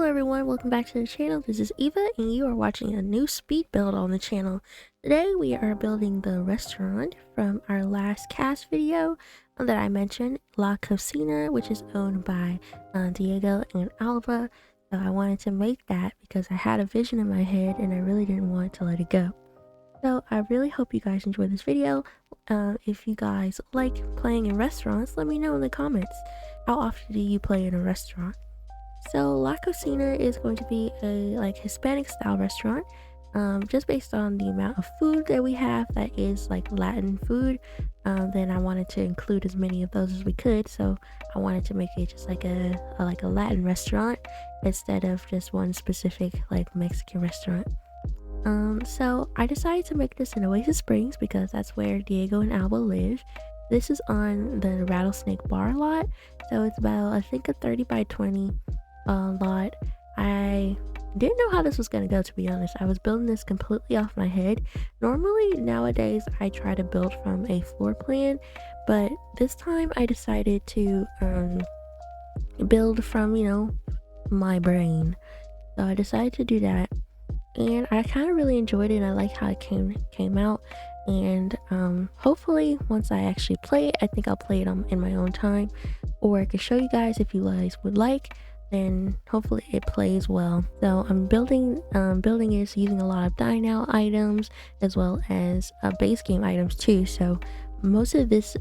everyone, welcome back to the channel. This is Eva and you are watching a new speed build on the channel. Today we are building the restaurant from our last cast video that I mentioned, La Cocina, which is owned by Diego and Alba. So I wanted to make that because I had a vision in my head and I really didn't want to let it go. So I really hope you guys enjoy this video. If you guys like playing in restaurants, let me know in the comments. How often do you play in a restaurant? So La Cocina is going to be a Hispanic style restaurant, just based on the amount of food that we have that is like Latin food. Then I wanted to include as many of those as we could, so I wanted to make it just like a Latin restaurant instead of just one specific like Mexican restaurant. So I decided to make this in Oasis Springs because that's where Diego and Alba live. This is on the Rattlesnake Bar lot, so it's about, I think, a 30 by 20 lot. I didn't know how this was going to go, to be honest. I was building this completely off my head. Normally nowadays I try to build from a floor plan, but this time I decided to build from, my brain. So I decided to do that, and I kind of really enjoyed it and I like how it came out. And hopefully once I actually play it, I think I'll play it in my own time, or I can show you guys if you guys would like. And hopefully it plays well. So I'm building is using a lot of dine out items as well as base game items too. So most of this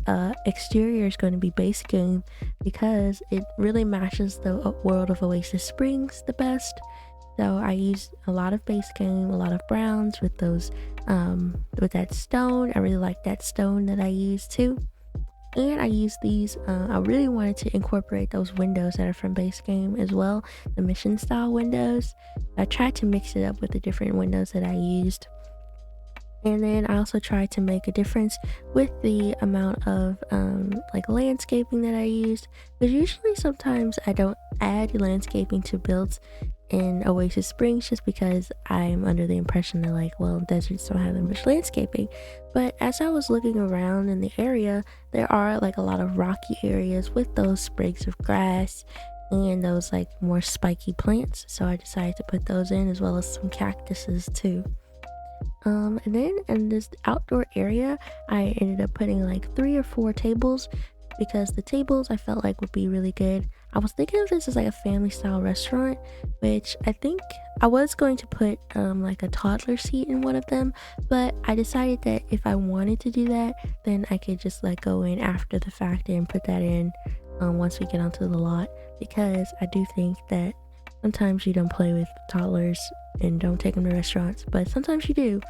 exterior is going to be base game because it really matches the world of Oasis Springs the best. So I used a lot of base game, a lot of browns with those with that stone. I really like that stone that I used too. And I used these, I really wanted to incorporate those windows that are from base game as well, the mission style windows. I tried to mix it up with the different windows that I used. And then I also tried to make a difference with the amount of landscaping that I used, because usually sometimes I don't add landscaping to builds in Oasis Springs just because I'm under the impression that deserts don't have that much landscaping. But as I was looking around in the area, there are a lot of rocky areas with those sprigs of grass and those more spiky plants, so I decided to put those in, as well as some cactuses too. And then in this outdoor area I ended up putting 3 or 4 tables, because the tables I felt like would be really good. I was thinking of this as a family style restaurant, which I think I was going to put a toddler seat in one of them, but I decided that if I wanted to do that, then I could just go in after the fact and put that in once we get onto the lot, because I do think that sometimes you don't play with toddlers and don't take them to restaurants, but sometimes you do.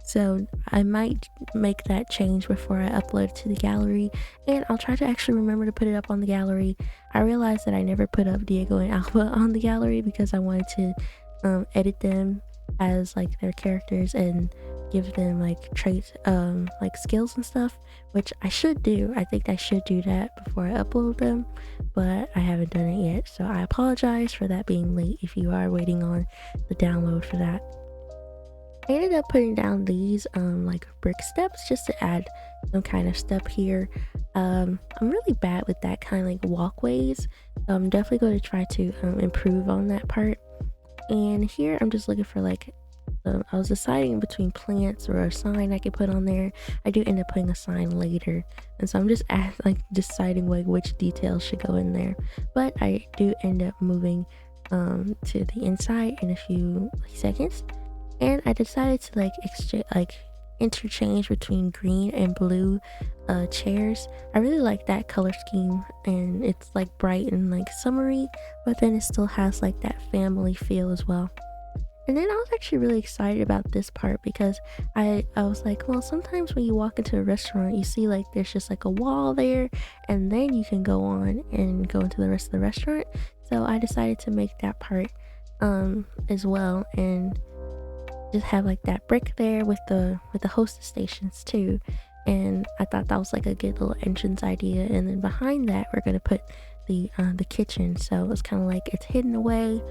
So I might make that change before I upload it to the gallery, and I'll try to actually remember to put it up on the gallery. I realized that I never put up Diego and Alba on the gallery because I wanted to edit them as their characters and give them traits, skills and stuff, which I should do. I think I should do that before I upload them, but I haven't done it yet, so I apologize for that being late if you are waiting on the download for that. I ended up putting down these brick steps just to add some kind of step here. I'm really bad with that kind of walkways, so I'm definitely going to try to improve on that part. And here I'm just looking for I was deciding between plants or a sign I could put on there. I do end up putting a sign later, and so I'm just deciding which details should go in there. But I do end up moving to the inside in a few seconds. And I decided to interchange between green and blue chairs. I really like that color scheme, and it's bright and summery, but then it still has that family feel as well. And then I was actually really excited about this part because I was well, sometimes when you walk into a restaurant, you see there's just a wall there, and then you can go on and go into the rest of the restaurant. So I decided to make that part as well, and just have that brick there with the hostess stations too. And I thought that was a good little entrance idea. And then behind that we're gonna put the kitchen, so it's kind of it's hidden away,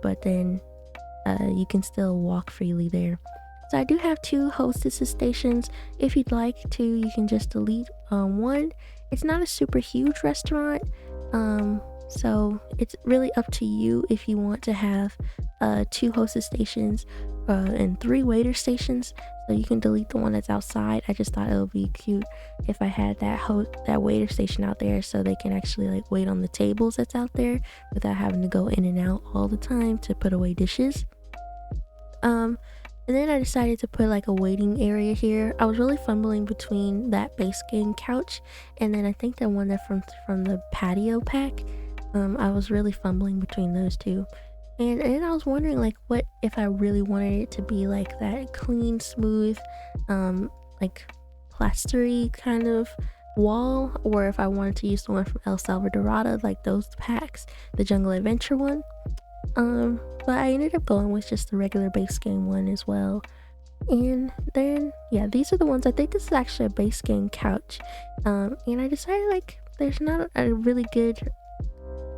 but then you can still walk freely there. So I do have 2 hostess stations. If you'd like to, you can just delete one. It's not a super huge restaurant, So it's really up to you if you want to have 2 hostess stations and 3 waiter stations. So you can delete the one that's outside. I just thought it would be cute if I had that waiter station out there, so they can actually like wait on the tables that's out there without having to go in and out all the time to put away dishes. And then I decided to put like a waiting area here. I was really fumbling between that base game couch and then I think the one that from the patio pack. I was really fumbling between those two. And then I was wondering like what if I really wanted it to be like that clean, smooth, like plastery kind of wall, or if I wanted to use the one from El Salvadorada, like those packs, the Jungle Adventure one. But I ended up going with just the regular base game one as well. And then yeah, these are the ones. I think this is actually a base game couch. And I decided like there's not a really good,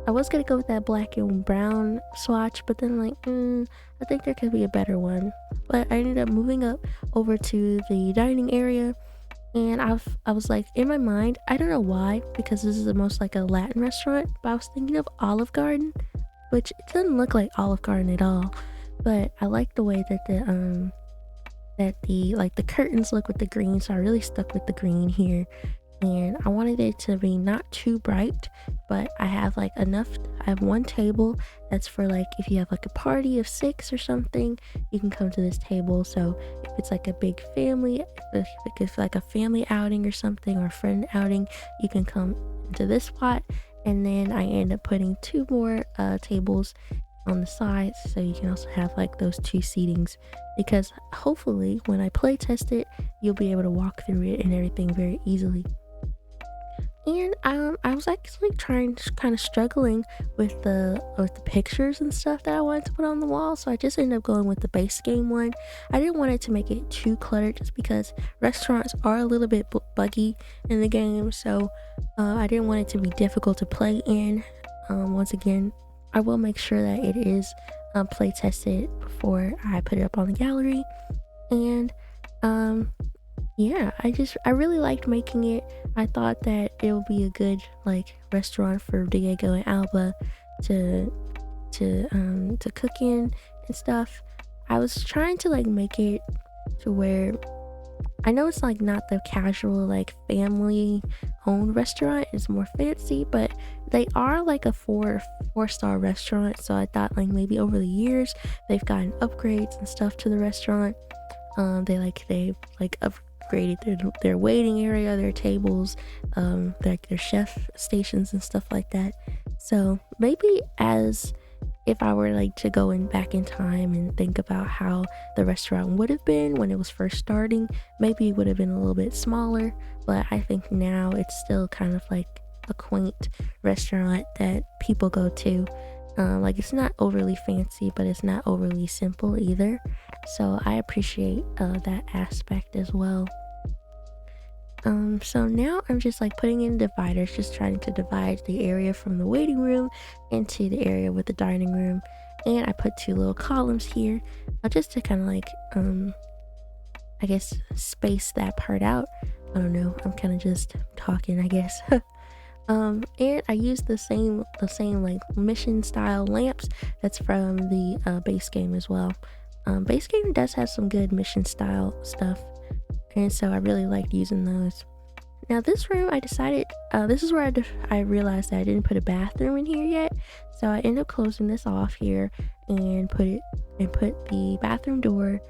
I was gonna go with that black and brown swatch, but then like I think there could be a better one. But I ended up moving up over to the dining area, and I was like, in my mind, I don't know why, because this is the most like a Latin restaurant, but I was thinking of Olive Garden, which it doesn't look like Olive Garden at all. But I like the way that the curtains look with the green, so I really stuck with the green here. And I wanted it to be not too bright, but I have like enough. I have one table that's for like if you have like a party of 6 or something, you can come to this table. So if it's like a big family, if it's like a family outing or something, or a friend outing, you can come to this spot. And then I end up putting 2 more tables on the sides, so you can also have like those 2 seatings, because hopefully when I play test it, you'll be able to walk through it and everything very easily. And I was actually kind of struggling with the pictures and stuff that I wanted to put on the wall, so I just ended up going with the base game one. I didn't want it to make it too cluttered, just because restaurants are a little bit buggy in the game, so I didn't want it to be difficult to play in. Once again, I will make sure that it is play tested before I put it up on the gallery. And yeah, I really liked making it. I thought that it would be a good like restaurant for Diego and Alba to cook in and stuff. I was trying to like make it to where I know it's like not the casual like family owned restaurant, it's more fancy, but they are like a four-star restaurant. So I thought like maybe over the years they've gotten upgrades and stuff to the restaurant. They upgraded their waiting area, their tables, their chef stations and stuff like that. So maybe as if I were like to go back in time and think about how the restaurant would have been when it was first starting, maybe it would have been a little bit smaller. But I think now it's still kind of like a quaint restaurant that people go to. Like it's not overly fancy, but it's not overly simple either. So I appreciate that aspect as well. So now I'm just like putting in dividers, just trying to divide the area from the waiting room into the area with the dining room. And I put 2 little columns here, just to kind of like I guess space that part out. I don't know, I'm kind of just talking, I guess. And I used the same like mission style lamps that's from the base game as well. Base game does have some good mission style stuff, and so I really liked using those. Now this room, I decided this is where I realized that I didn't put a bathroom in here yet, so I ended up closing this off here and put the bathroom door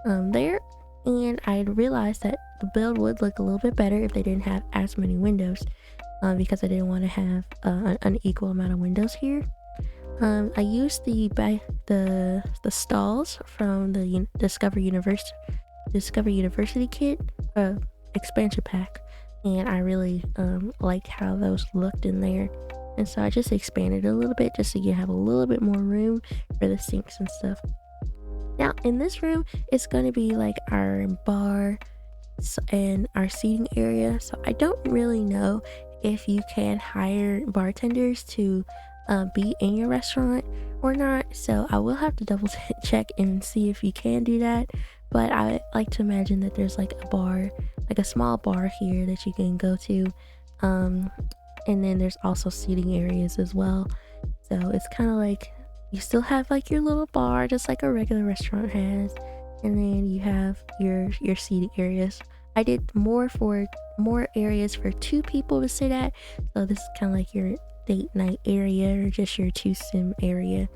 there. And I realized that the build would look a little bit better if they didn't have as many windows, because I didn't want to have an unequal amount of windows here. I used the stalls from the Discover University kit expansion pack, and I really liked how those looked in there, and so I just expanded a little bit just so you have a little bit more room for the sinks and stuff. Now in this room, it's going to be like our bar and our seating area, so I don't really know if you can hire bartenders to be in your restaurant or not, so I will have to double check and see if you can do that. But I like to imagine that there's like a bar, like a small bar here that you can go to, and then there's also seating areas as well. So it's kind of like you still have like your little bar just like a regular restaurant has, and then you have your seating areas. I did more areas for 2 people to sit at, so this is kind of like your date night area or just your 2 sim area.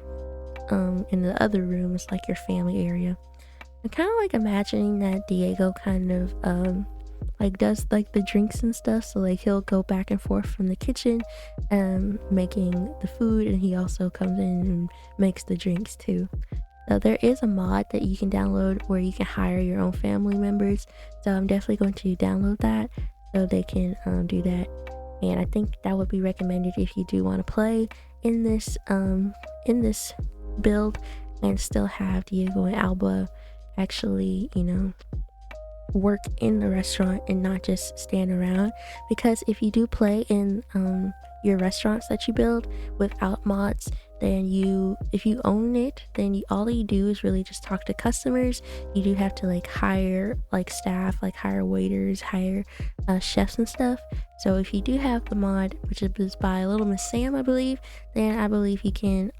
In the other room is like your family area. I'm kind of like imagining that Diego kind of like does like the drinks and stuff, so like he'll go back and forth from the kitchen making the food, and he also comes in and makes the drinks too. So there is a mod that you can download where you can hire your own family members, so I'm definitely going to download that so they can do that. And I think that would be recommended if you do want to play in this build and still have Diego and Alba actually, you know, work in the restaurant and not just stand around. Because if you do play in your restaurants that you build without mods, then if you own it, then all you do is really just talk to customers. You do have to like hire like staff, like hire waiters, hire chefs and stuff. So if you do have the mod, which is by Little Miss Sam, I believe, then I believe you can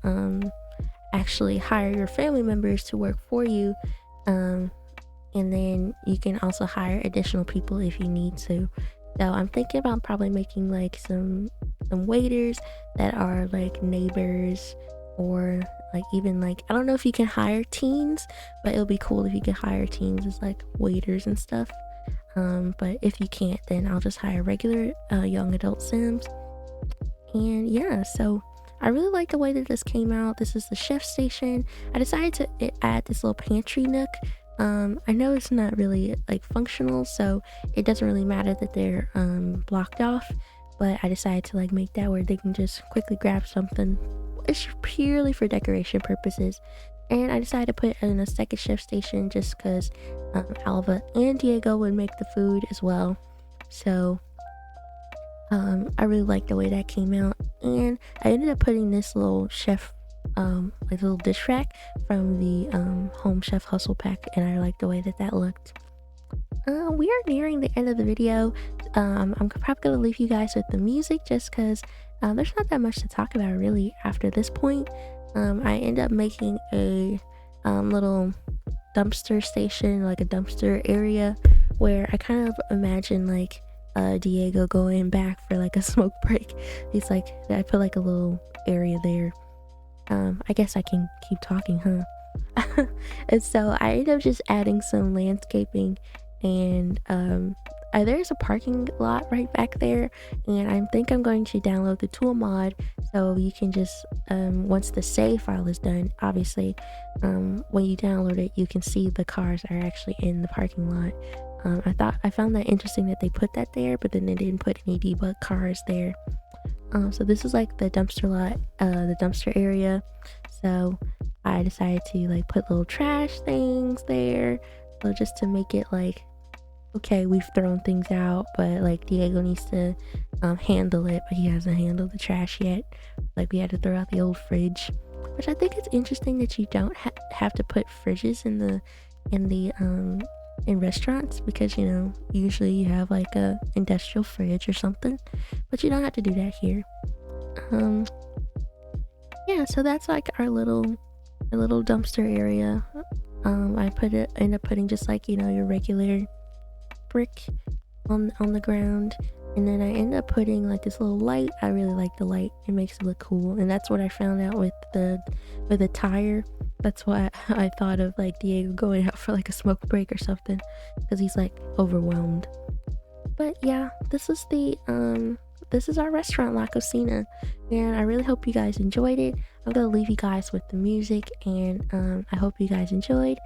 actually hire your family members to work for you, and then you can also hire additional people if you need to. So I'm thinking about probably making like some waiters that are like neighbors, or like even like, I don't know if you can hire teens, but it'll be cool if you could hire teens as like waiters and stuff. But if you can't, then I'll just hire regular young adult sims. And yeah, so I really like the way that this came out. This is the chef station. I decided to add this little pantry nook. I know it's not really like functional, so it doesn't really matter that they're blocked off, but I decided to like make that where they can just quickly grab something. It's purely for decoration purposes. And I decided to put in a second chef station just because Alba and Diego would make the food as well. So I really like the way that came out, and I ended up putting this little chef like little dish rack from the Home Chef Hustle pack, and I like the way that looked. We are nearing the end of the video. I'm probably gonna leave you guys with the music just because there's not that much to talk about really after this point. I end up making a little dumpster station, like a dumpster area, where I kind of imagine like Diego going back for like a smoke break. He's like, I put like a little area there. I guess I can keep talking, huh? And so I ended up just adding some landscaping, and there's a parking lot right back there, and I think I'm going to download the tool mod so you can just once the save file is done, obviously when you download it you can see the cars are actually in the parking lot. I found that interesting that they put that there, but then they didn't put any debug cars there. So this is like the dumpster lot, the dumpster area. So I decided to like put little trash things there, so just to make it like, okay, we've thrown things out, but like Diego needs to handle it, but he hasn't handled the trash yet. Like we had to throw out the old fridge, which I think it's interesting that you don't have to put fridges in restaurants, because you know usually you have like a industrial fridge or something, but you don't have to do that here. Yeah, so that's like our little dumpster area. I end up putting just like, you know, your regular brick on the ground, and then I end up putting like this little light. I really like the light, it makes it look cool, and that's what I found out with the tire. That's why I thought of like Diego going out for like a smoke break or something, because he's like overwhelmed. But yeah, this is our restaurant, La Cocina, and I really hope you guys enjoyed it. I'm gonna leave you guys with the music, and I hope you guys enjoyed.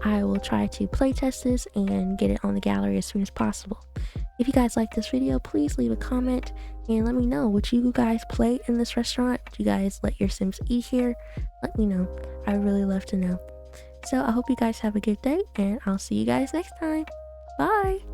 I will try to playtest this and get it on the gallery as soon as possible. If you guys like this video, please leave a comment and let me know, would you guys play in this restaurant? Would you guys let your Sims eat here? Let me know. I really love to know. So I hope you guys have a good day, and I'll see you guys next time. Bye!